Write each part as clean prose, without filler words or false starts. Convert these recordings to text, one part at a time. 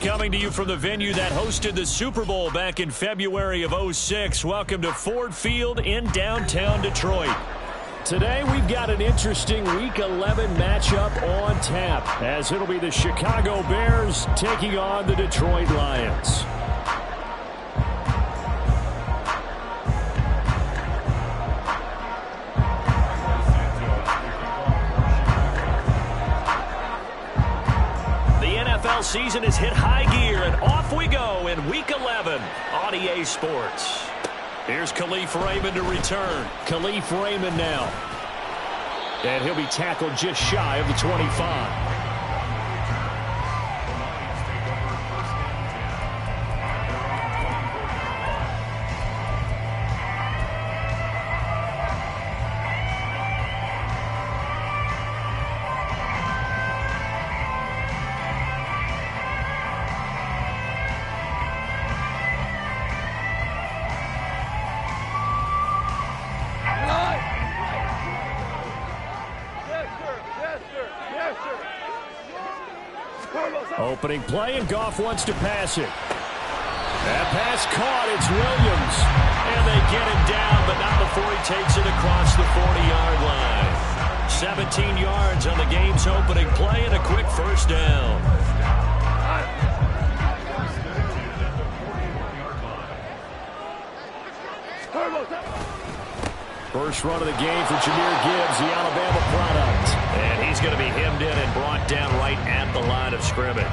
coming to you from the venue that hosted the Super Bowl back in February of '06. Welcome to Ford Field in downtown Detroit. Today we've got an interesting Week 11 matchup on tap, as it'll be the Chicago Bears taking on the Detroit Lions. Season has hit high gear, and off we go in Week 11 on EA Sports. Here's Khalif Raymond to return. Khalif Raymond now. And he'll be tackled just shy of the 25. Opening play, and Goff wants to pass it. That pass caught. It's Williams. And they get him down, but not before he takes it across the 40-yard line. 17 yards on the game's opening play and a quick first down. First run of the game for Jahmyr Gibbs, the Alabama product. And he's going to be hemmed in and brought down right at the line of scrimmage.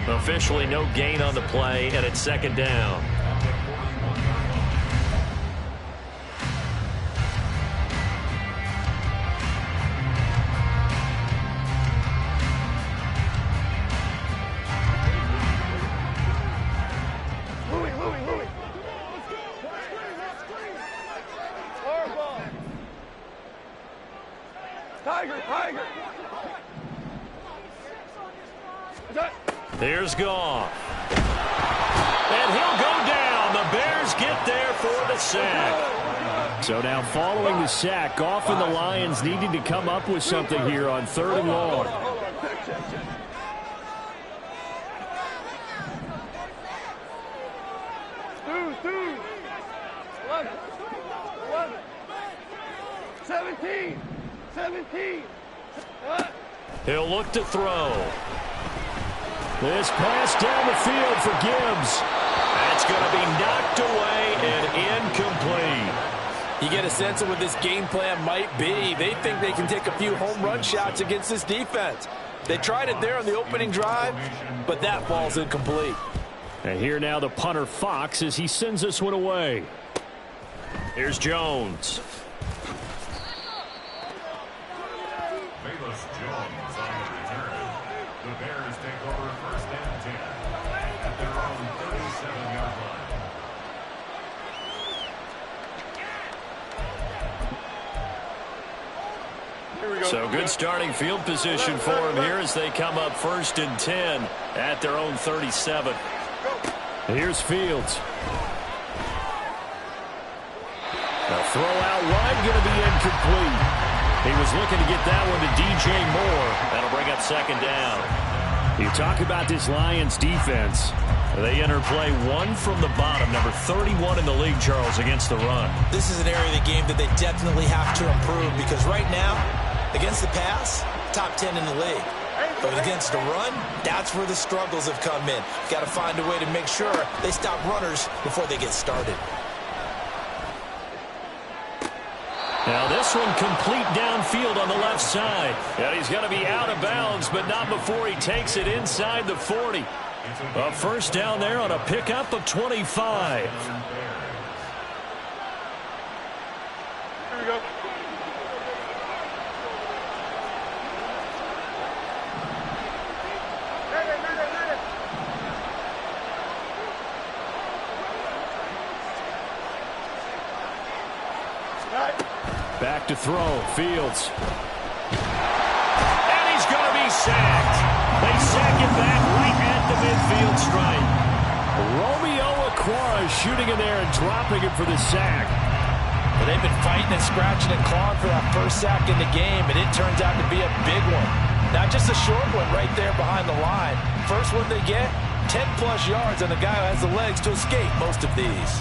Officially no gain on the play, and it's second down. Here's Goff. And he'll go down. The Bears get there for the sack. So now following the sack, Goff and the Lions needing to come up with something here on 3rd and long. He'll look to throw. This pass down the field for Gibbs. That's going to be knocked away and incomplete. You get a sense of what this game plan might be. They think they can take a few home run shots against this defense. They tried it there on the opening drive, but that ball's incomplete. And here now the punter Fox as he sends this one away. Here's Jones. So good starting field position for him here as they come up 1st and 10 at their own 37. Here's Fields. A throw out wide going to be incomplete. He was looking to get that one to DJ Moore. That'll bring up second down. You talk about this Lions defense. They enter play one from the bottom, number 31 in the league, Charles, against the run. This is an area of the game that they definitely have to improve because right now, against the pass, top 10 in the league. But against the run, that's where the struggles have come in. Got to find a way to make sure they stop runners before they get started. Now this one complete downfield on the left side. And he's going to be out of bounds, but not before he takes it inside the 40. A first down there on a pickup of 25. Here we go. Back to throw, Fields. And he's going to be sacked. They sack him back right at the midfield stripe. Romeo Okwara shooting in there and dropping him for the sack. But they've been fighting and scratching and clawing for that first sack in the game, and it turns out to be a big one. Not just a short one right there behind the line. First one they get, 10-plus yards, and the guy who has the legs to escape most of these.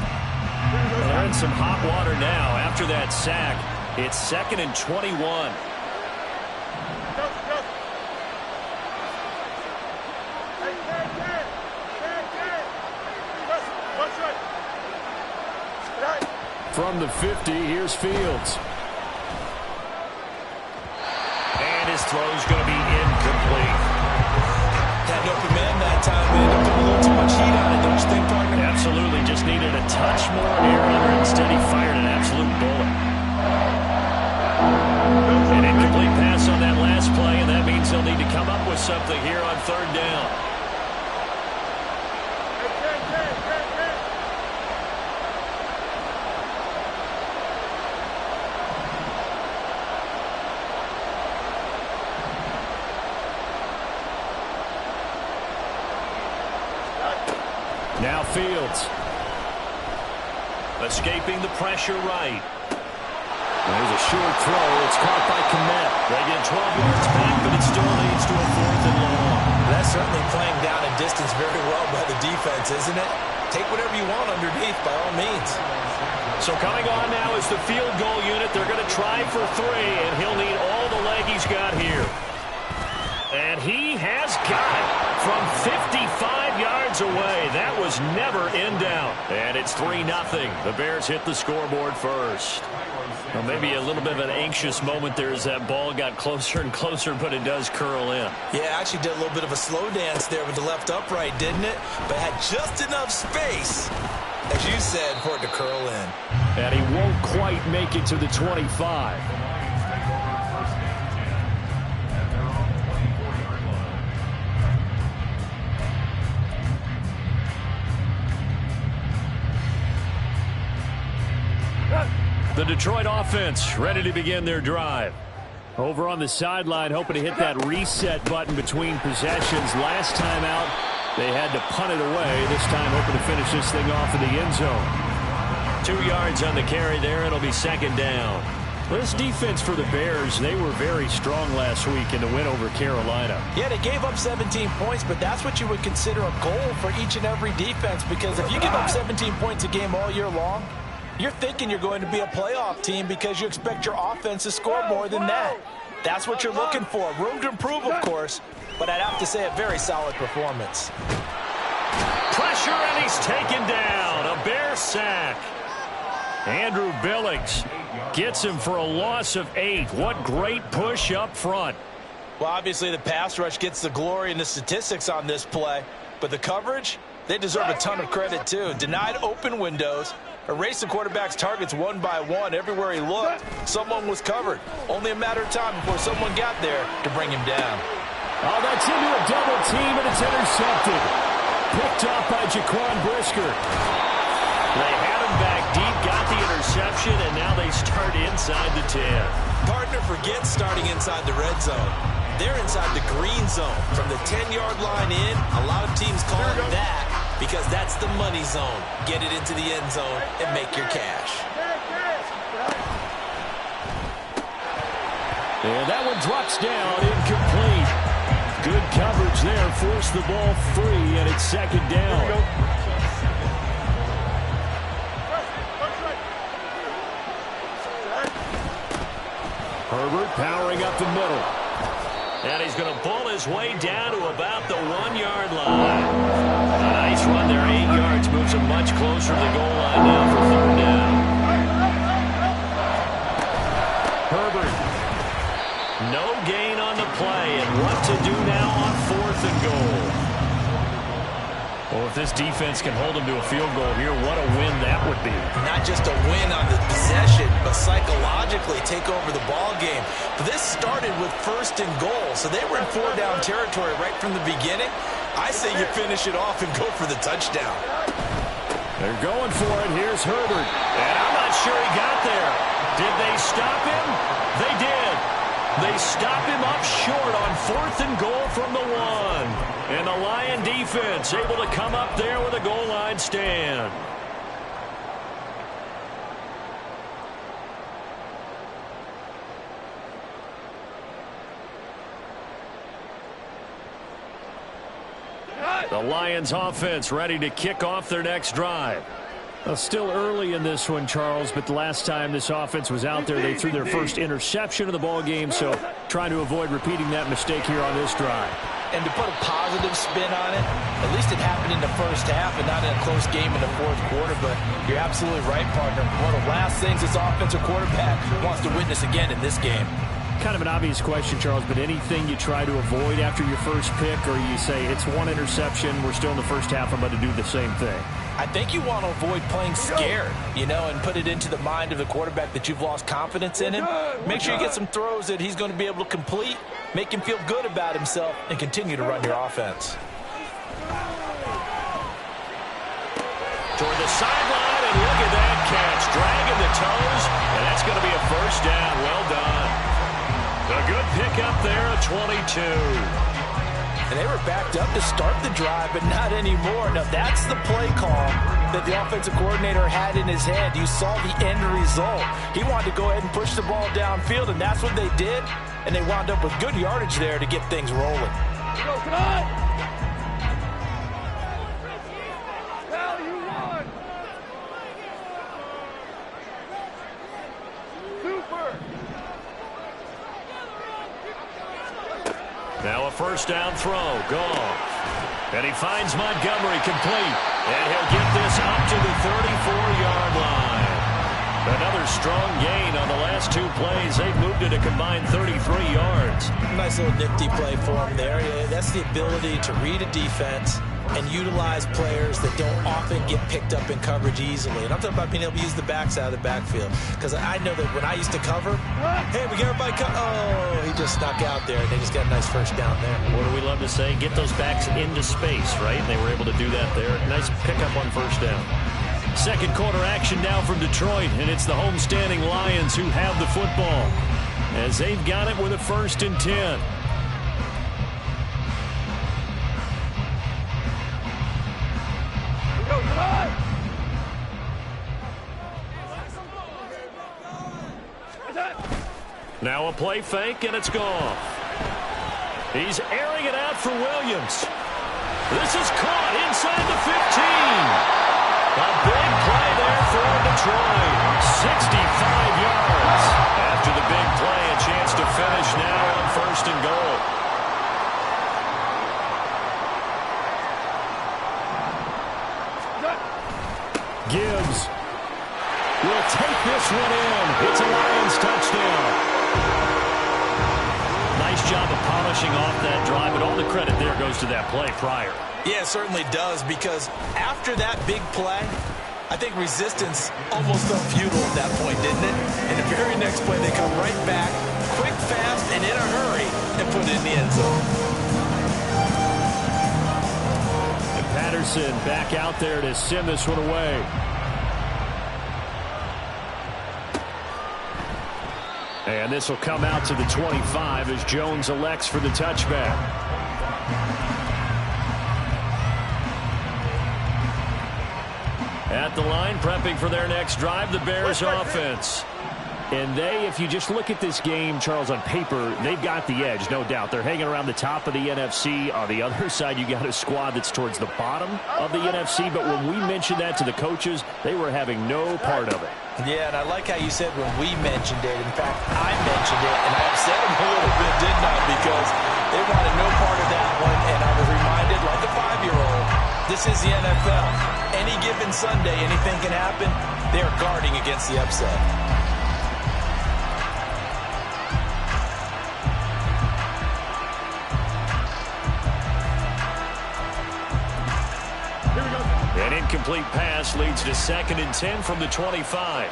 They're in some hot water now after that sack. It's 2nd and 21. From the 50, here's Fields. And his throw's going to be incomplete. Had an open man that time, and ended up putting a little too much heat on it, don't you think, partner? Absolutely. Just needed a touch more air under it. Instead, he fired an absolute bullet. An incomplete pass on that last play, and that means they'll need to come up with something here on 3rd down. Now Fields. Escaping the pressure right. There's a short throw. It's caught by Kmet. They get 12 yards back, but it still leads to a 4th and long. That's certainly playing down a distance very well by the defense, isn't it? Take whatever you want underneath, by all means. So coming on now is the field goal unit. They're going to try for 3, and he'll need all the leg he's got here. And he has got it from 55 yards away. That was never in doubt. And it's 3-0. The Bears hit the scoreboard first. Well, maybe a little bit of an anxious moment there as that ball got closer and closer, but it does curl in. Yeah, actually did a little bit of a slow dance there with the left upright, didn't it? But had just enough space, as you said, for it to curl in. And he won't quite make it to the 25. The Detroit offense ready to begin their drive. Over on the sideline, hoping to hit that reset button between possessions. Last time out, they had to punt it away. This time, hoping to finish this thing off in the end zone. 2 yards on the carry there. It'll be 2nd down. This defense for the Bears, they were very strong last week in the win over Carolina. Yeah, they gave up 17 points, but that's what you would consider a goal for each and every defense, because if you give up 17 points a game all year long, you're thinking you're going to be a playoff team because you expect your offense to score more than that. That's what you're looking for. Room to improve, of course, but I'd have to say a very solid performance. Pressure, and he's taken down. A Bear sack. Andrew Billings gets him for a loss of 8. What great push up front. Well, obviously the pass rush gets the glory and the statistics on this play, but the coverage, they deserve a ton of credit too. Denied open windows, erased the quarterback's targets one by one. Everywhere he looked, someone was covered. Only a matter of time before someone got there to bring him down. Oh, that's into a double team, and it's intercepted. Picked off by Jaquan Brisker. They had him back deep, got the interception, and now they start inside the 10. Partner forgets starting inside the red zone. They're inside the green zone. From the 10-yard line in, a lot of teams call it that because that's the money zone. Get it into the end zone and make your cash. And that one drops down, incomplete. Good coverage there, forced the ball free, and it's 2nd down. Herbert powering up the middle. And he's going to pull his way down to about the 1-yard line. A nice run there, 8 yards, moves him much closer to the goal line now for 3rd down. Herbert, no gain on the play, and what to do now on 4th and goal. Well, if this defense can hold him to a field goal here, what a win that would be. Not just a win on the possession, but psychologically take over the ball game. But this started with 1st and goal, so they were in 4-down territory right from the beginning. I say you finish it off and go for the touchdown. They're going for it. Here's Herbert. And I'm not sure he got there. Did they stop him? They did. They stop him up short on 4th and goal from the 1. And the Lion defense able to come up there with a goal line stand. The Lions offense ready to kick off their next drive. Well, still early in this one, Charles, but the last time this offense was out there, they threw their first interception of the ball game, so trying to avoid repeating that mistake here on this drive. And to put a positive spin on it, at least it happened in the first half and not in a close game in the fourth quarter, but you're absolutely right, partner. One of the last things this offensive quarterback wants to witness again in this game. Kind of an obvious question, Charles, but anything you try to avoid after your first pick, or you say it's one interception, we're still in the first half, I'm going to do the same thing? I think you want to avoid playing scared, and put it into the mind of the quarterback that you've lost confidence in him. Make sure you get some throws that he's going to be able to complete, make him feel good about himself, and continue to run your offense. Toward the sideline, and look at that catch. Dragging the toes, and that's going to be a first down. Well done. A good pickup there, a 22. And they were backed up to start the drive, but not anymore. Now, that's the play call that the offensive coordinator had in his head. You saw the end result. He wanted to go ahead and push the ball downfield, and that's what they did. And they wound up with good yardage there to get things rolling. Come on! Now a first down throw. Goff. And he finds Montgomery complete. And he'll get this up to the 34-yard line. Another strong gain on the last two plays. They've moved it a combined 33 yards. Nice little nifty play for him there. Yeah, that's the ability to read a defense and utilize players that don't often get picked up in coverage easily. And I'm talking about being able to use the backside of the backfield. Because I know that when I used to cover, hey, we got everybody oh, he just snuck out there, and they just got a nice first down there. What do we love to say? Get those backs into space, right? And they were able to do that there. Nice pickup on first down. Second quarter action now from Detroit, and it's the homestanding Lions who have the football as they've got it with a 1st and 10. Now a play fake, and it's gone. He's airing it out for Williams. This is caught inside the 15. A big play there for Detroit. 65 yards. After the big play, a chance to finish now on 1st and goal. Gibbs will take this one in. It's a Lions touchdown. Nice job of polishing off that drive, but all the credit there goes to that play prior. Yeah, it certainly does, because after that big play, I think resistance almost felt futile at that point, didn't it? And the very next play, they come right back, quick, fast, and in a hurry, and put it in the end zone. And Patterson back out there to send this one away. And this will come out to the 25 as Jones elects for the touchback. At the line, prepping for their next drive, the Bears offense. And they, if you just look at this game, Charles, on paper, they've got the edge, no doubt. They're hanging around the top of the NFC. On the other side, you got a squad that's towards the bottom of the NFC. But when we mentioned that to the coaches, they were having no part of it. Yeah, and I like how you said when we mentioned it. In fact, I mentioned it, and I upset them a little bit, didn't I? Because they wanted no part of that one, and I was reminded, like a 5-year-old, this is the NFL. Any given Sunday, anything can happen. They're guarding against the upset. An incomplete pass leads to 2nd and 10 from the 25.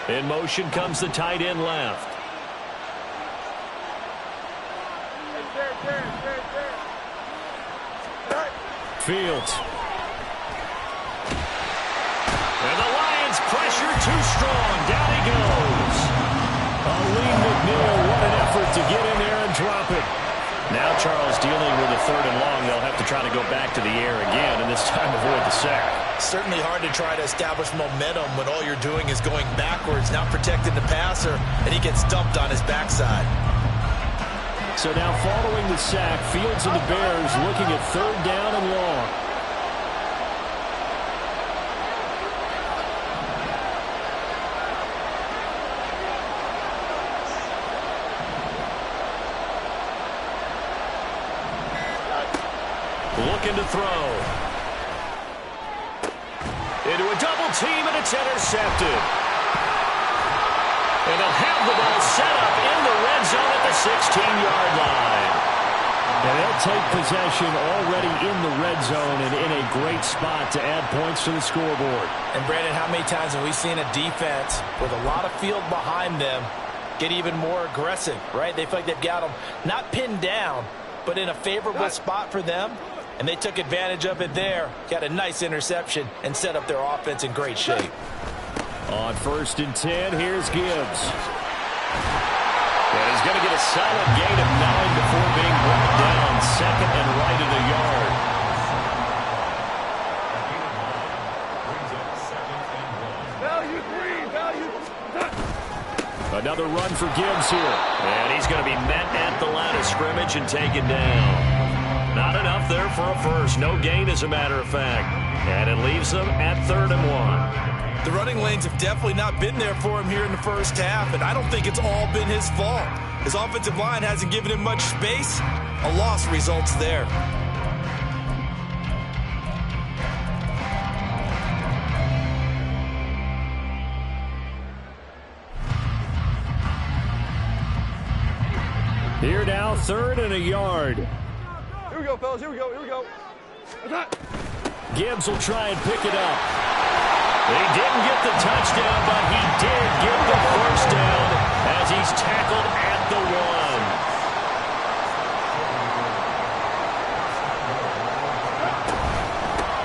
In motion comes the tight end left. Fields. And the Lions pressure too strong. Down he goes. Aleem McNeil, what an effort to get in there and drop it. Now Charles dealing with a 3rd and long. They'll have to try to go back to the air again, and this time avoid the sack. Certainly hard to try to establish momentum when all you're doing is going backwards, not protecting the passer, and he gets dumped on his backside. So now following the sack, Fields and the Bears looking at 3rd down and long. Looking to throw. Into a double team, and it's intercepted. And they'll have the ball set up in the red zone at the 16-yard line. And they'll take possession already in the red zone and in a great spot to add points to the scoreboard. And, Brandon, how many times have we seen a defense with a lot of field behind them get even more aggressive, right? They feel like they've got them not pinned down, but in a favorable spot for them. And they took advantage of it there. Got a nice interception and set up their offense in great shape. On 1st and 10, here's Gibbs. And he's going to get a solid gain of 9 before being brought down. 2nd and right of the yard. Another run for Gibbs here. And he's going to be met at the line of scrimmage and taken down. Not enough there for a first. No gain, as a matter of fact. And it leaves them at 3rd and 1. The running lanes have definitely not been there for him here in the first half, and I don't think it's all been his fault. His offensive line hasn't given him much space. A loss results there. Here now, 3rd and a yard. Here we go, fellas. Here we go. Here we go. Gibbs will try and pick it up. He didn't get the touchdown, but he did get the first down as he's tackled at the 1.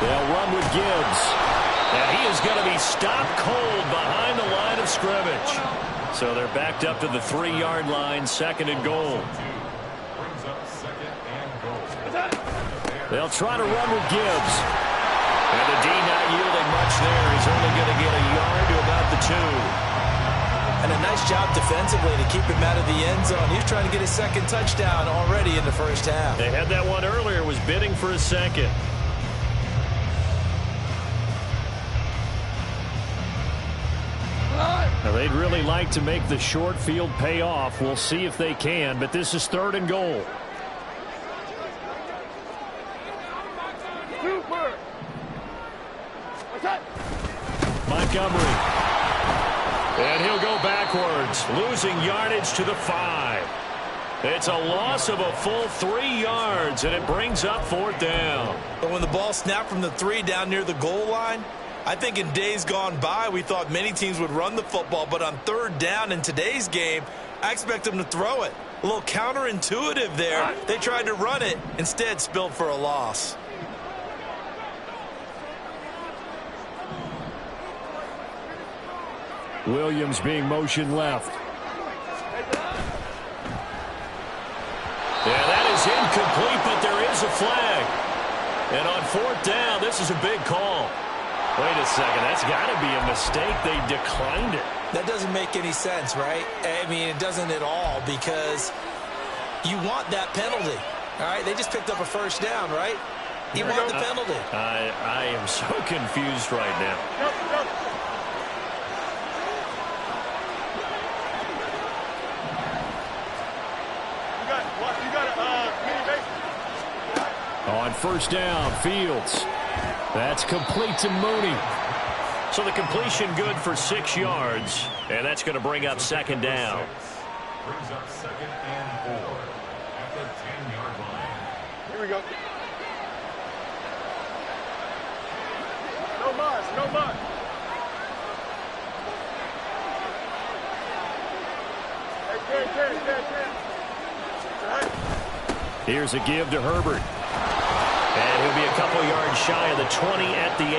They'll run with Gibbs. And he is going to be stopped cold behind the line of scrimmage. So they're backed up to the 3-yard line, 2nd and goal. They'll try to run with Gibbs. And the D not yielding much there. He's only going to get a yard to about the 2. And a nice job defensively to keep him out of the end zone. He's trying to get his 2nd touchdown already in the first half. They had that one earlier, was bidding for a 2nd. Now, they'd really like to make the short field pay off. We'll see if they can, but this is 3rd and goal. Montgomery. And he'll go backwards, losing yardage to the 5. It's a loss of a full 3 yards, and it brings up 4th down. But when the ball snapped from the 3 down near the goal line, I think in days gone by, we thought many teams would run the football, but on 3rd down in today's game, I expect them to throw it. A little counterintuitive there. They tried to run it, instead spilled for a loss. Williams being motion left. Yeah, that is incomplete, but there is a flag. And on 4th down, this is a big call. Wait a second, that's got to be a mistake. They declined it. That doesn't make any sense, right? I mean, it doesn't at all, because you want that penalty. All right, they just picked up a first down, right? You want the penalty. I am so confused right now. On 1st down, Fields. That's complete to Mooney. So the completion good for 6 yards, and that's going to bring up 2nd down. Brings up 2nd and 4 at the 10-yard line. Here we go. No muss, no muss. Here's a give to Herbert. And he'll be a couple yards shy of the 20 at the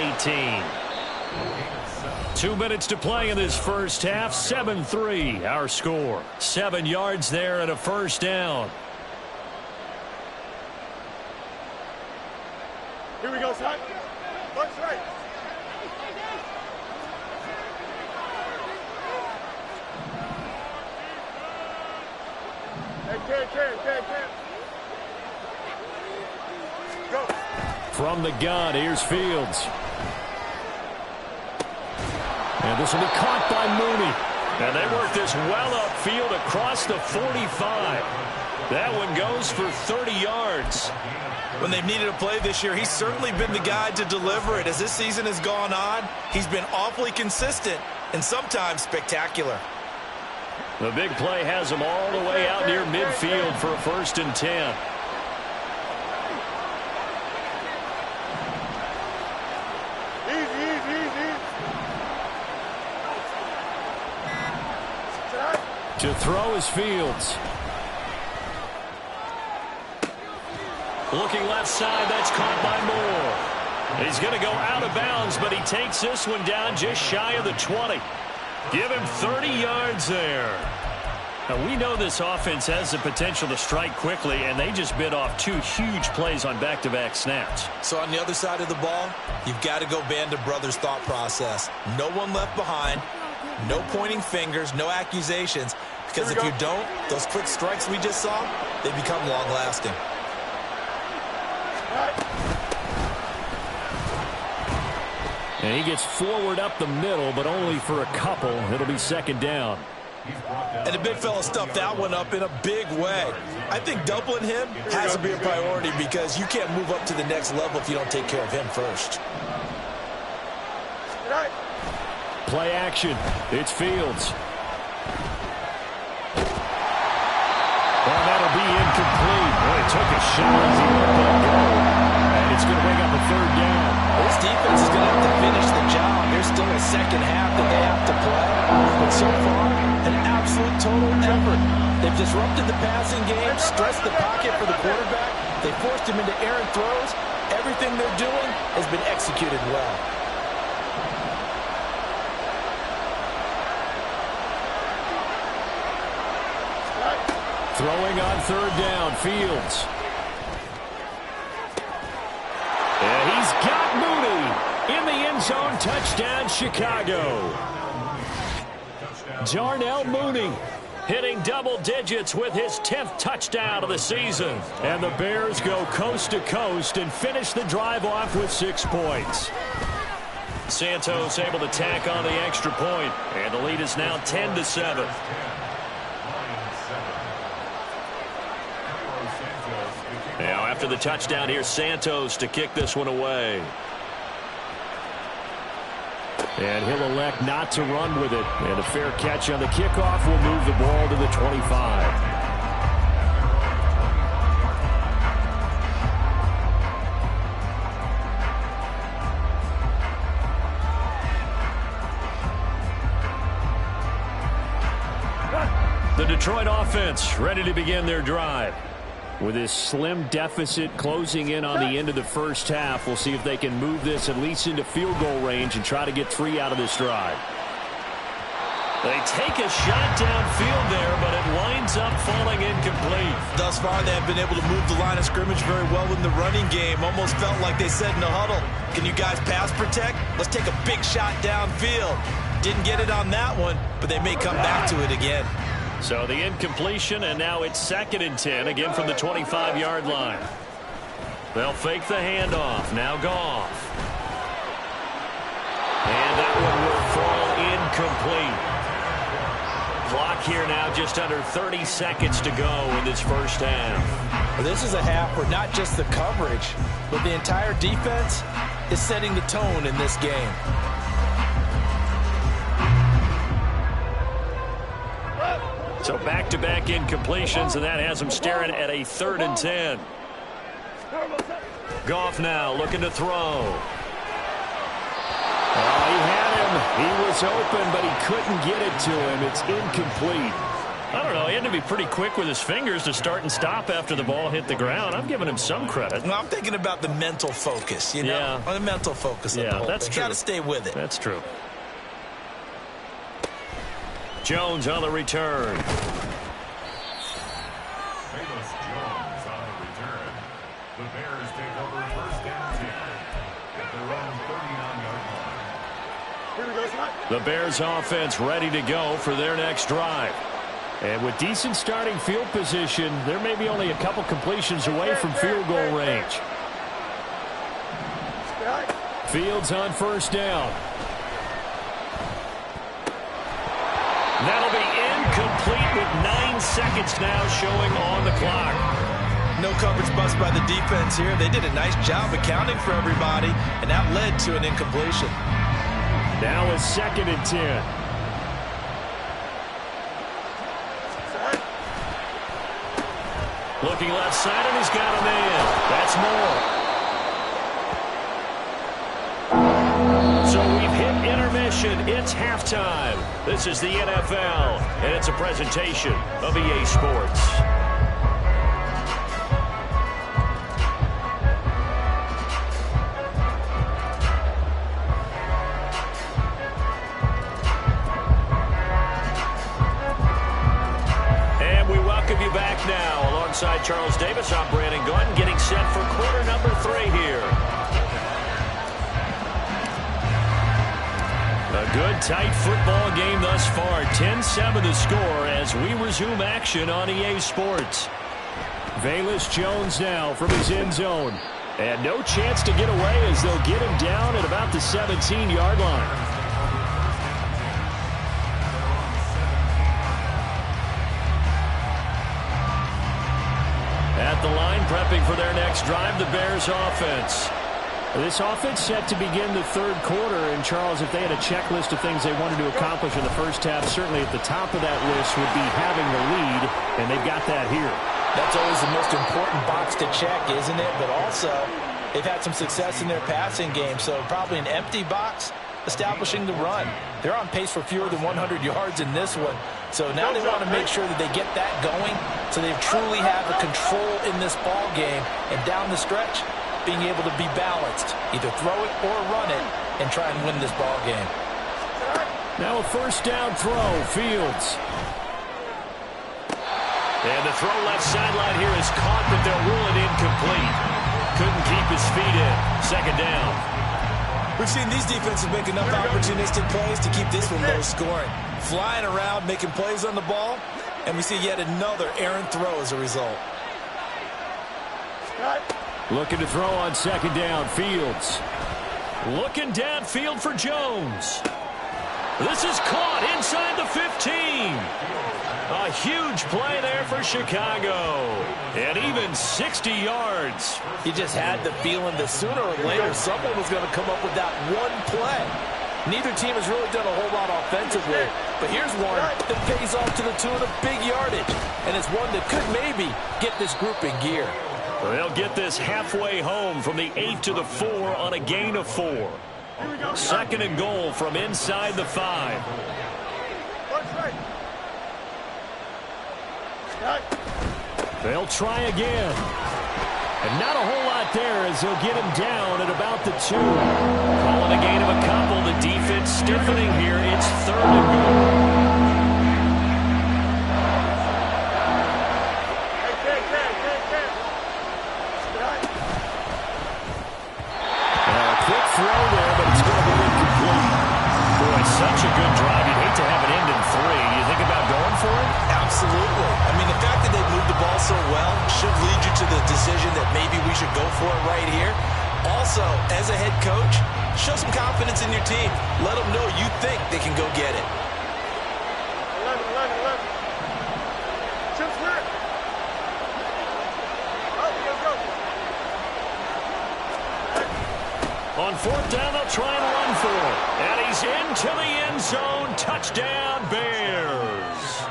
18. 2 minutes to play in this first half. 7-3 our score. 7 yards there and a first down. Here we go, son. Punch right. Hey, From the gun, here's Fields. And this will be caught by Mooney. And they work this well upfield across the 45. That one goes for 30 yards. When they've needed a play this year, he's certainly been the guy to deliver it. As this season has gone on, he's been awfully consistent and sometimes spectacular. The big play has him all the way out near midfield for a 1st and 10. To throw is Fields. Looking left side, that's caught by Moore. He's going to go out of bounds, but he takes this one down just shy of the 20. Give him 30 yards there. Now, we know this offense has the potential to strike quickly, and they just bit off 2 huge plays on back-to-back snaps. So on the other side of the ball, you've got to go band of brothers thought process. No one left behind, no pointing fingers, no accusations, because if you don't, those quick strikes we just saw, they become long-lasting. And he gets forward up the middle, but only for a couple. It'll be 2nd down. And the big fella stuffed that one up in a big way. I think doubling him has to be a priority because you can't move up to the next level if you don't take care of him first. Play action. It's Fields. Well, that'll be incomplete. Boy, it took a shot as he let that go. And it's going to bring up a 3rd down. This defense is going to have to finish the job. There's still a second half that they have to play. But so far, an absolute total effort. They've disrupted the passing game, stressed the pocket for the quarterback. They forced him into errant throws. Everything they're doing has been executed well. Throwing on 3rd down, Fields. And he's got Mooney in the end zone. Touchdown, Chicago. Darnell Mooney hitting double digits with his 10th touchdown of the season. And the Bears go coast to coast and finish the drive off with 6 points. Santos able to tack on the extra point, and the lead is now 10-7. Now after the touchdown, here's Santos to kick this one away. And he'll elect not to run with it. And a fair catch on the kickoff will move the ball to the 25. The Detroit offense ready to begin their drive. With this slim deficit closing in on the end of the first half, we'll see if they can move this at least into field goal range and try to get 3 out of this drive. They take a shot downfield there, but it winds up falling incomplete. Thus far, they have been able to move the line of scrimmage very well in the running game. Almost felt like they said in the huddle, can you guys pass protect? Let's take a big shot downfield. Didn't get it on that one, but they may come back to it again. So the incompletion, and now it's 2nd and 10, again from the 25-yard line. They'll fake the handoff. Now Goff. And that one will fall incomplete. Clock here now just under 30 seconds to go in this first half. Well, this is a half where not just the coverage, but the entire defense is setting the tone in this game. So back-to-back incompletions, and that has them staring at a 3rd and 10. Goff now looking to throw. Oh, he had him. He was open, but he couldn't get it to him. It's incomplete. I don't know. He had to be pretty quick with his fingers to start and stop after the ball hit the ground. I'm giving him some credit. Well, I'm thinking about the mental focus, you know? Yeah. The mental focus. Yeah, that's true. Got to stay with it. That's true. Jones on the return. Jones on the return. The Bears take over 1st and 10 at their own 39-yard line. The Bears offense ready to go for their next drive. And with decent starting field position, there may be only a couple completions away from field goal range. Fields on first down. That'll be incomplete with 9 seconds now showing on the clock. No coverage bust by the defense here. They did a nice job accounting for everybody, and that led to an incompletion. Now a 2nd and 10. Looking left side, and he's got a man. That's more. So we've hit intermission. It's halftime. This is the NFL, and it's a presentation of EA Sports. Back now alongside Charles Davis. I'm Brandon Gunn, getting set for quarter number 3 here. A good tight football game thus far. 10-7 the score as we resume action on EA Sports. Velus Jones now from his end zone. And no chance to get away as they'll get him down at about the 17-yard line. At the line, prepping for their next drive, the Bears offense. This offense set to begin the 3rd quarter. And, Charles, if they had a checklist of things they wanted to accomplish in the first half, certainly at the top of that list would be having the lead, and they've got that here. That's always the most important box to check, isn't it? But also, they've had some success in their passing game, so probably an empty box establishing the run. They're on pace for fewer than 100 yards in this one. So now they want to make sure that they get that going so they truly have the control in this ball game. And down the stretch, being able to be balanced. Either throw it or run it and try and win this ball game. Now a first down throw, Fields. And the throw left sideline here is caught, but they'll rule it incomplete. Couldn't keep his feet in. 2nd down. We've seen these defenses make enough opportunistic plays to keep this one low scoring. Flying around, making plays on the ball, and we see yet another errant throw as a result. Looking to throw on 2nd down, Fields. Looking downfield for Jones. This is caught inside the 15. A huge play there for Chicago. And even 60 yards. You just had the feeling that sooner or later someone was going to come up with that one play. Neither team has really done a whole lot offensively. But here's one that pays off to the tune of big yardage. And it's one that could maybe get this group in gear. They'll get this halfway home from the 8 to the 4 on a gain of 4. 2nd and goal from inside the 5. They'll try again. And not a whole lot there as they'll get him down at about the 2. Calling a gain of a couple. The defense stiffening here. It's 3rd and goal. Throw there, but it's going to be incomplete. Boy, such a good drive. You'd hate to have it end in 3. Do you think about going for it? Absolutely. I mean, the fact that they moved the ball so well should lead you to the decision that maybe we should go for it right here. Also, as a head coach, show some confidence in your team. Let them know you think they can go get it. 11. Chip split. On 4th down, they'll try and run for it. And he's into the end zone. Touchdown, Bears.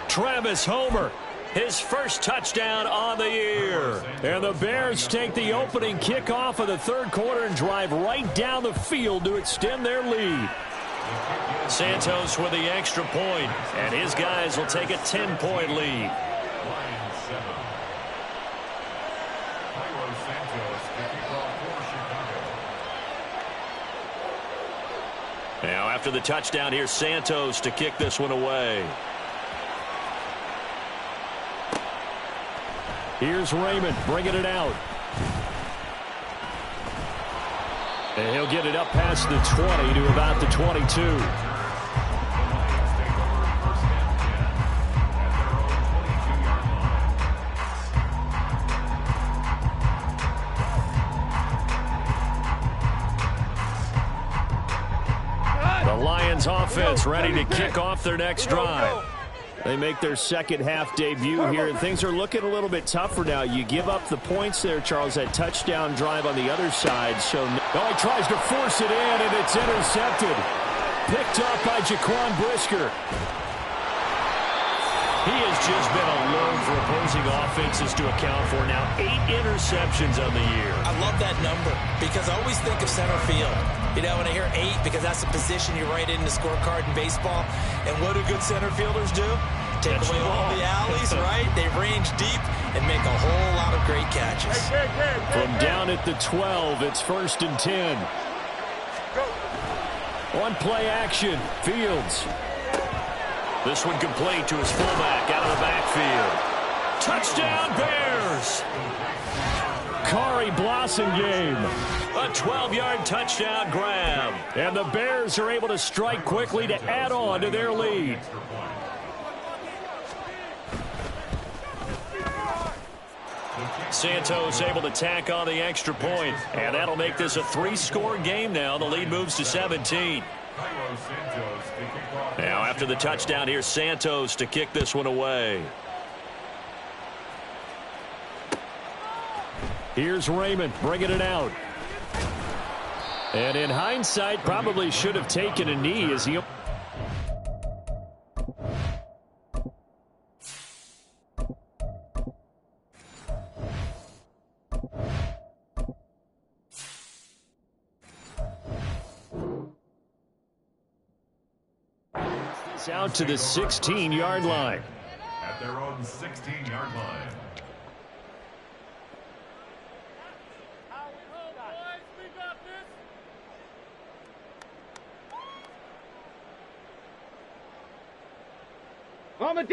Travis Homer, his first touchdown on the year. And the Bears take the opening kickoff of the 3rd quarter and drive right down the field to extend their lead. Santos with the extra point, and his guys will take a 10-point lead. Now after the touchdown, here's Santos to kick this one away. Here's Raymond bringing it out. And he'll get it up past the 20 to about the 22. offense ready to kick off their next drive. They make their second half debut here, and things are looking a little bit tougher now. You give up the points there, Charles, that touchdown drive on the other side. So he tries to force it in, and it's intercepted. Picked up by Jaquan Brisker. He has just been a load for opposing offenses to account for now. 8 interceptions on the year. I love that number because I always think of center field. You know, when I hear 8, because that's the position you write in the scorecard in baseball. And what do good center fielders do? Take away all the alleys, right? They range deep and make a whole lot of great catches. From down at the 12, it's 1st and 10. On play action, Fields. This one complete to his fullback out of the backfield. Touchdown, Bears! Kari Blossengame. A 12-yard touchdown grab. And the Bears are able to strike quickly to add on to their lead. Santos able to tack on the extra point. And that'll make this a 3-score game now. The lead moves to 17. Now after the touchdown, here's Santos to kick this one away. Here's Raymond bringing it out. And in hindsight, probably should have taken a knee as he... out to the 16-yard line. At their own 16-yard line.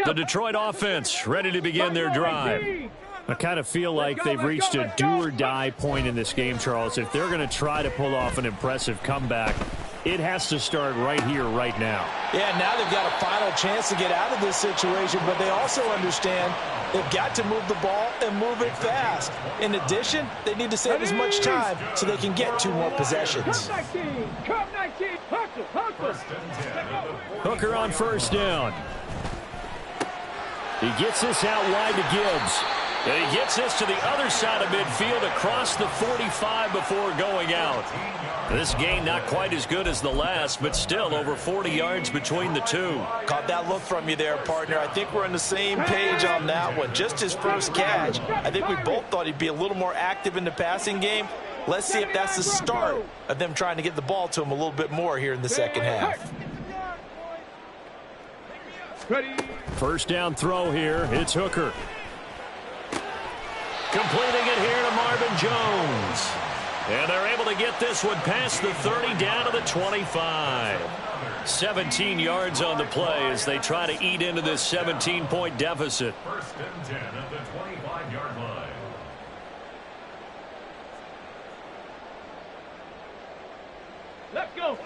The Detroit offense ready to begin their drive. I kind of feel like they've reached a do-or-die point in this game, Charles. If they're going to try to pull off an impressive comeback, it has to start right here, right now. Yeah, now they've got a final chance to get out of this situation, but they also understand they've got to move the ball and move it fast. In addition, they need to save as much time so they can get 2 more possessions. Hooker on 1st down. He gets this out wide to Gibbs. And he gets this to the other side of midfield across the 45 before going out. This game not quite as good as the last, but still over 40 yards between the two. Caught that look from you there, partner. I think we're on the same page on that one. Just his first catch. I think we both thought he'd be a little more active in the passing game. Let's see if that's the start of them trying to get the ball to him a little bit more here in the second half. 1st down throw here. It's Hooker. Completing it here to Marvin Jones. And they're able to get this one past the 30 down to the 25. 17 yards on the play as they try to eat into this 17-point deficit. 1st and 10 at the 25-yard line. Let's go.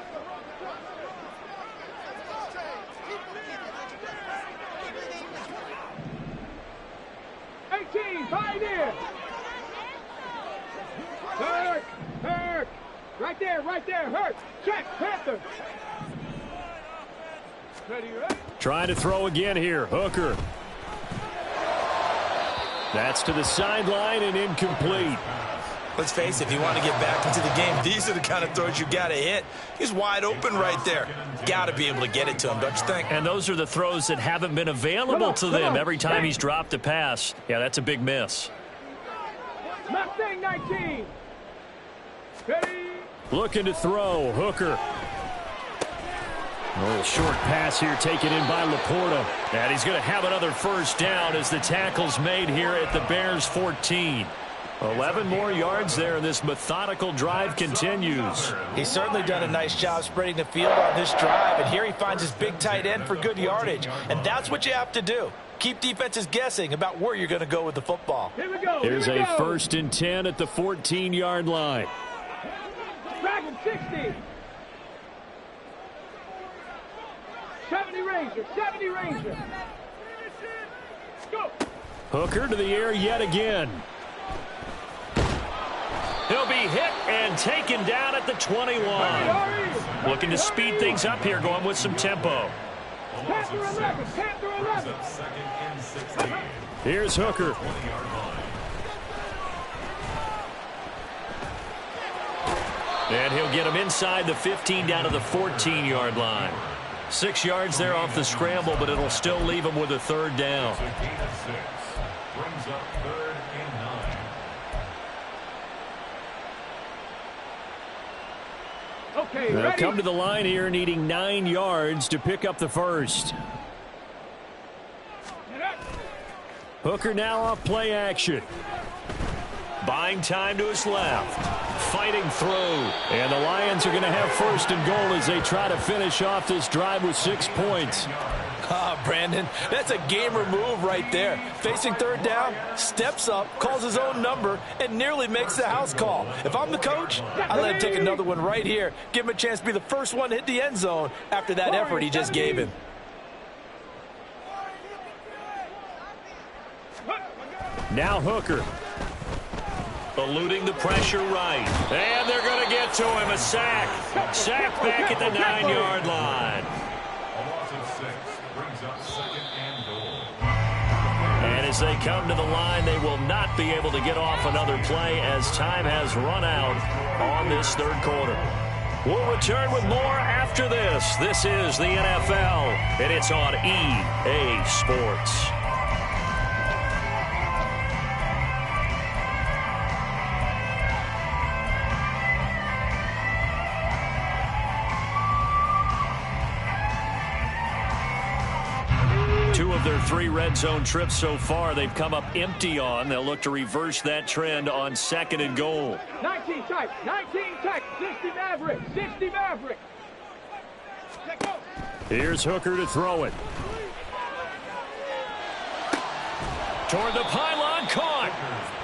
Pioneer! Hurt! Right there, Hurt! Check, Panther! Trying to throw again here, Hooker. That's to the sideline and incomplete. Let's face it, if you want to get back into the game, these are the kind of throws you got to hit. He's wide open right there. Got to be able to get it to him, don't you think? And those are the throws that haven't been available to them every time he's dropped a pass. Yeah, that's a big miss. Mustang 19. Ready. Looking to throw, Hooker. A little short pass here taken in by Laporta. And he's going to have another 1st down as the tackle's made here at the Bears 14. 11 more yards there, and this methodical drive continues. He's certainly done a nice job spreading the field on this drive, and here he finds his big tight end for good yardage. And that's what you have to do. Keep defenses guessing about where you're going to go with the football. Here we go. Here's a 1st and 10 at the 14-yard line. Dragon 60. 70 Ranger. Go. Hooker to the air yet again. He'll He'll be hit and taken down at the 21. Looking to speed things up here, going with some tempo. Here's Hooker. And he'll get him inside the 15 down to the 14-yard line. 6 yards there off the scramble, but it'll still leave him with a third down. Brings up 3rd and 9. Okay, They'll ready? come to the line here needing 9 yards to pick up the first. Hooker now off play action. Buying time to his left. Fighting through. And the Lions are going to have 1st and goal as they try to finish off this drive with 6 points. Brandon, that's a gamer move right there. Facing 3rd down, steps up, calls his own number, and nearly makes the house call. If I'm the coach, I let him take another one right here. Give him a chance to be the first one to hit the end zone after that effort he just gave him. Now Hooker. Eluding the pressure right. And they're going to get to him. A sack. Sack back at the 9-yard line. A loss of 6 brings up 2nd and goal. And as they come to the line, they will not be able to get off another play as time has run out on this 3rd quarter. We'll return with more after this. This is the NFL, and it's on EA Sports. Their 3 red zone trips so far, they've come up empty on. They'll look to reverse that trend on 2nd and goal. 19 tight, 19 tight, 60 Maverick, 60 Maverick. Here's Hooker to throw it. Toward the pylon, caught.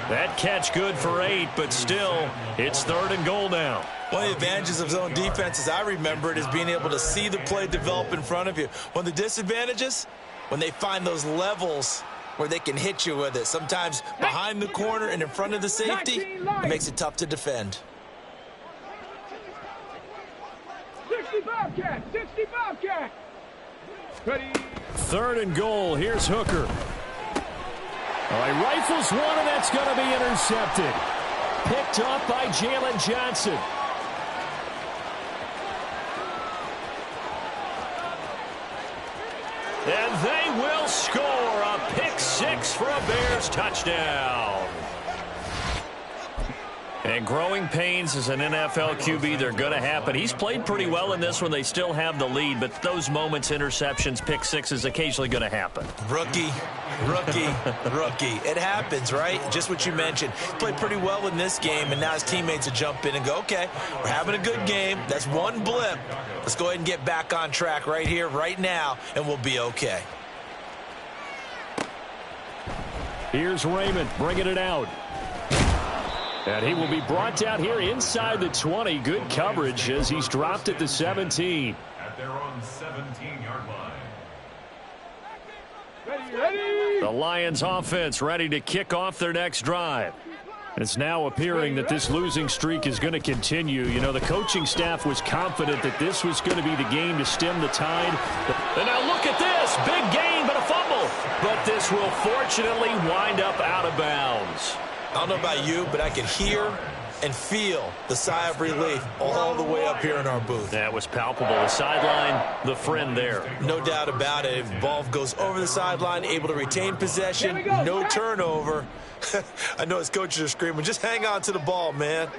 That catch good for 8, but still, it's 3rd and goal now. One of the advantages of zone defense, as I remember it, is being able to see the play develop in front of you. One of the disadvantages, when they find those levels where they can hit you with it. Sometimes behind the corner and in front of the safety, it makes it tough to defend. 60 Bobcat, 60 Bobcat. Ready. 3rd and goal. Here's Hooker. All right, rifles one, and that's going to be intercepted. Picked off by Jalen Johnson. And they will score a pick 6 for a Bears touchdown. And growing pains as an NFL QB, they're going to happen. He's played pretty well in this one. They still have the lead, but those moments, interceptions, pick 6 is occasionally going to happen. Rookie. It happens, right? Just what you mentioned. Played pretty well in this game, and now his teammates will jump in and go, okay, we're having a good game. That's one blip. Let's go ahead and get back on track right here, right now, and we'll be okay. Here's Raymond bringing it out. And he will be brought down here inside the 20. Good coverage as he's dropped at the 17. At their own 17-yard line. Ready. The Lions offense ready to kick off their next drive. It's now appearing that this losing streak is going to continue. You know, the coaching staff was confident that this was going to be the game to stem the tide. And now look at this. Big gain, but a fumble. But this will fortunately wind up out of bounds. I don't know about you, but I can hear and feel the sigh of relief all the way up here in our booth. That was palpable. The sideline, the friend there. No doubt about it. If the ball goes over the sideline, able to retain possession, no turnover. I know his coaches are screaming, just hang on to the ball, man.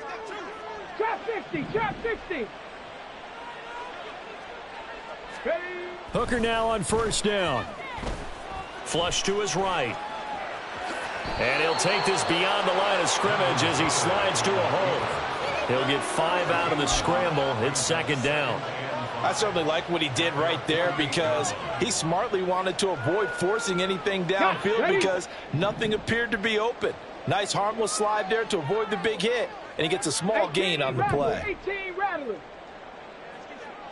Trap 60, trap 60. Ready. Hooker now on 1st down. Flush to his right. And he'll take this beyond the line of scrimmage as he slides to a hole. He'll get 5 out of the scramble. It's 2nd down. I certainly like what he did right there because he smartly wanted to avoid forcing anything downfield because nothing appered to be open. Nice harmless slide there to avoid the big hit, and he gets a small gain on the play. 18 Rattler.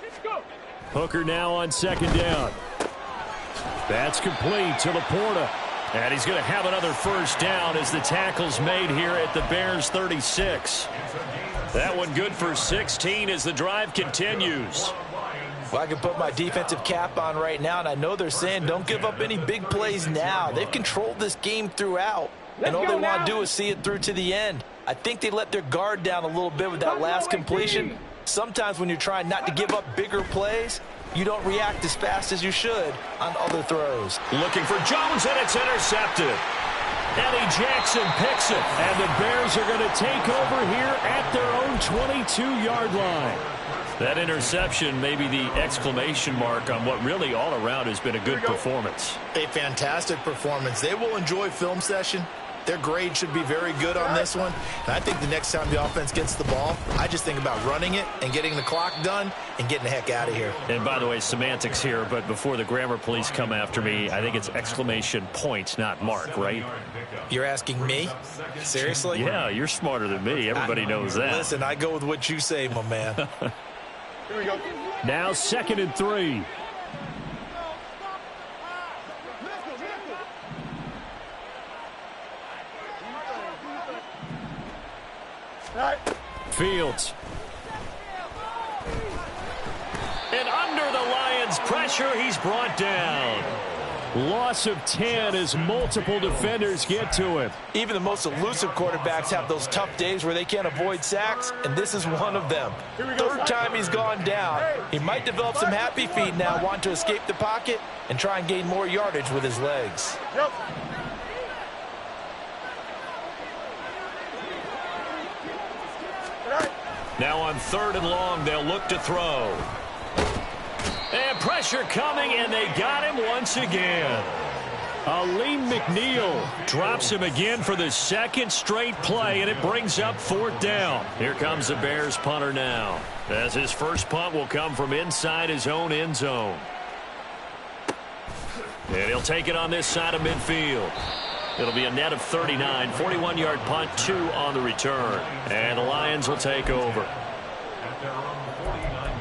Let's go. Hooker now on 2nd down. That's complete to Laporta. And he's going to have another first down as the tackle's made here at the Bears 36. That one good for 16 as the drive continues. Well, I can put my defensive cap on right now, and I know they're saying don't give up any big plays now. They've controlled this game throughout, and all they want to do is see it through to the end. I think they let their guard down a little bit with that last completion. Sometimes when you're trying not to give up bigger plays, you don't react as fast as you should on other throws. Looking for Jones, and it's intercepted. Eddie Jackson picks it, and the Bears are going to take over here at their own 22-yard line. That interception may be the exclamation mark on what really all around has been a good performance. A fantastic performance. They will enjoy film session. Their grade should be very good on this one. And I think the next time the offense gets the ball, I just think about running it and getting the clock done and getting the heck out of here. And by the way, semantics here, but before the grammar police come after me, I think it's exclamation point, not mark, right? You're asking me? Seriously? Yeah, you're smarter than me. Everybody knows that. Listen, I go with what you say, my man. Here we go. Now 2nd and 3. Fields. And under the Lions' pressure, he's brought down. Loss of 10 as multiple defenders get to him. Even the most elusive quarterbacks have those tough days where they can't avoid sacks, and this is one of them. Third time he's gone down. He might develop some happy feet now, want to escape the pocket and try and gain more yardage with his legs. Yep. Now on 3rd and long, they'll look to throw. And pressure coming, and they got him once again. Aleem McNeil drops him again for the second straight play, and it brings up 4th down. Here comes the Bears punter now, as his first punt will come from inside his own end zone. And he'll take it on this side of midfield. It'll be a net of 39, 41-yard punt, 2 on the return. And the Lions will take over. At their own 49-yard line.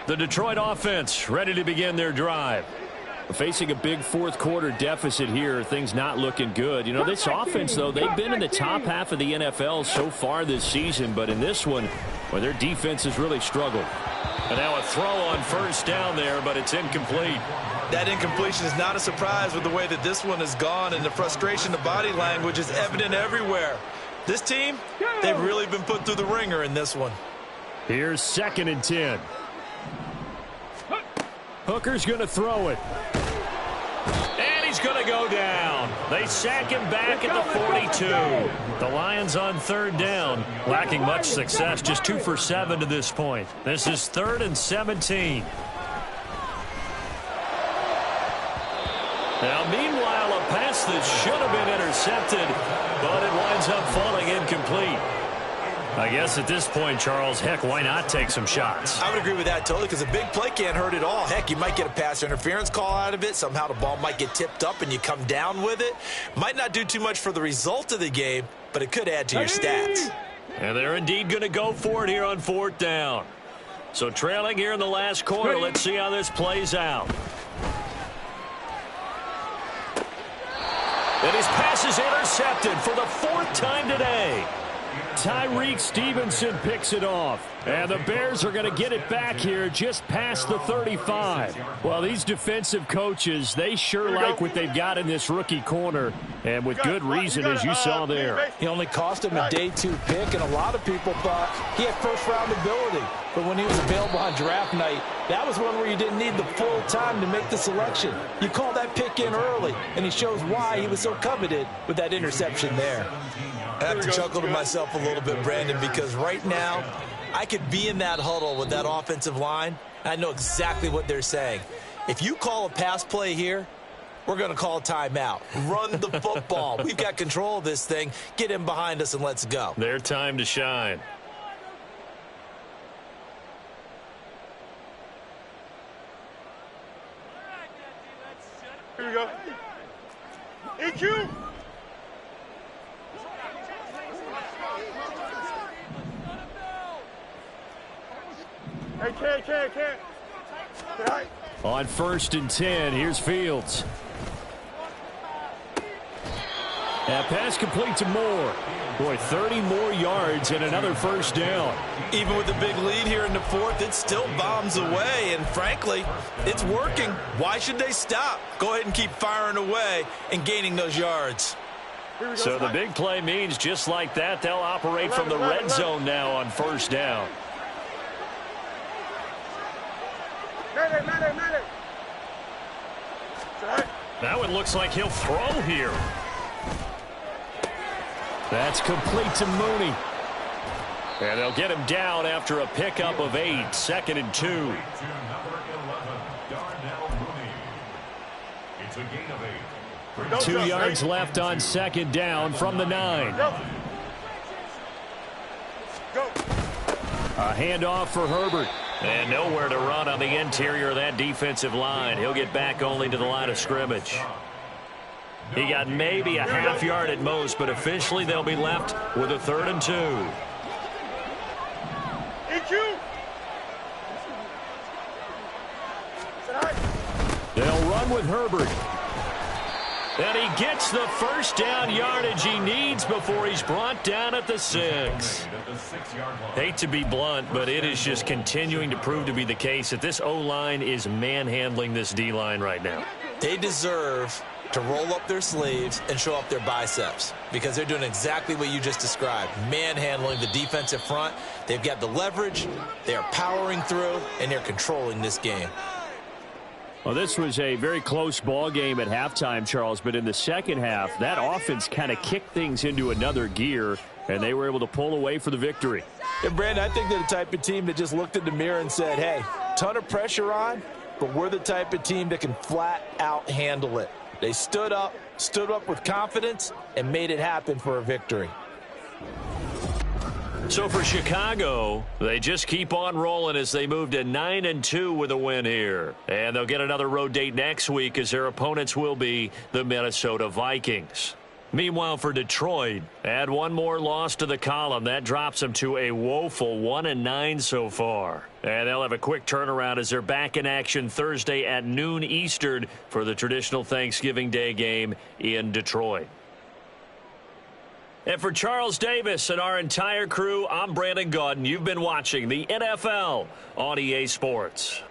The Detroit offense ready to begin their drive. Facing a big fourth-quarter deficit here, things not looking good. You know, this offense, though, they've been in the top half of the NFL so far this season, but in this one, well, their defense has really struggled. And now a throw on 1st down there, but it's incomplete. That incompletion is not a surprise with the way that this one has gone, and the frustration, the body language is evident everywhere. This team, they've really been put through the ringer in this one. Here's 2nd and 10. Hooker's going to throw it. And he's going to go down. They sack him back at the 42. The Lions on 3rd down, lacking much success, just 2 for 7 to this point. This is 3rd and 17. Now, meanwhile, a pass that should have been intercepted, but it winds up falling incomplete. I guess at this point, Charles, heck, why not take some shots? I would agree with that totally, because a big play can't hurt at all. Heck, you might get a pass interference call out of it. Somehow the ball might get tipped up and you come down with it. Might not do too much for the result of the game, but it could add to your stats. And they're indeed going to go for it here on 4th down. So trailing here in the last quarter, let's see how this plays out. And his pass is intercepted for the 4th time today. Tyreek Stevenson picks it off. And the Bears are going to get it back here just past the 35. Well, these defensive coaches, they sure like what they've got in this rookie corner. And with good reason, as you saw there. He only cost him a day 2 pick, and a lot of people thought he had first-round ability. But when he was available on draft night, that was one where you didn't need the full time to make the selection. You call that pick in early, and he shows why he was so coveted with that interception there. I have to chuckle to myself a little bit, Brandon, because right now I could be in that huddle with that offensive line. I know exactly what they're saying. If you call a pass play here, we're going to call a timeout. Run the football. We've got control of this thing. Get in behind us and let's go. Their time to shine. Here we go. EQ. On 1st and 10, here's Fields. That pass complete to Moore. Boy, 30 more yards and another first down. Even with the big lead here in the 4th, it still bombs away, and frankly, it's working. Why should they stop? Go ahead and keep firing away and gaining those yards. So the big play means just like that, they'll operate from the red zone now on 1st down. Now it looks like he'll throw here. That's complete to Mooney. And they'll get him down after a pickup of 8, 2nd and 2. It's a gain of 8. 2 yards left on 2nd down from the 9. A handoff for Herbert. And nowhere to run on the interior of that defensive line. He'll get back only to the line of scrimmage. He got maybe a half yard at most, but officially they'll be left with a 3rd and 2. They'll run with Herbert. And he gets the first down yardage he needs before he's brought down at the 6. Hate to be blunt, but it is just continuing to prove to be the case that this O-line is manhandling this D-line right now. They deserve to roll up their sleeves and show up their biceps because they're doing exactly what you just described, manhandling the defensive front. They've got the leverage, they're powering through, and they're controlling this game. Well, this was a very close ball game at halftime, Charles, but in the second half, that offense kind of kicked things into another gear, and they were able to pull away for the victory. And, Brandon, I think they're the type of team that just looked in the mirror and said, hey, ton of pressure on, but we're the type of team that can flat out handle it. They stood up with confidence, and made it happen for a victory. So for Chicago, they just keep on rolling as they move to 9-2 with a win here. And they'll get another road date next week as their opponents will be the Minnesota Vikings. Meanwhile, for Detroit, add one more loss to the column. That drops them to a woeful 1-9 so far. And they'll have a quick turnaround as they're back in action Thursday at noon Eastern for the traditional Thanksgiving Day game in Detroit. And for Charles Davis and our entire crew, I'm Brandon Gaudin. You've been watching the NFL on EA Sports.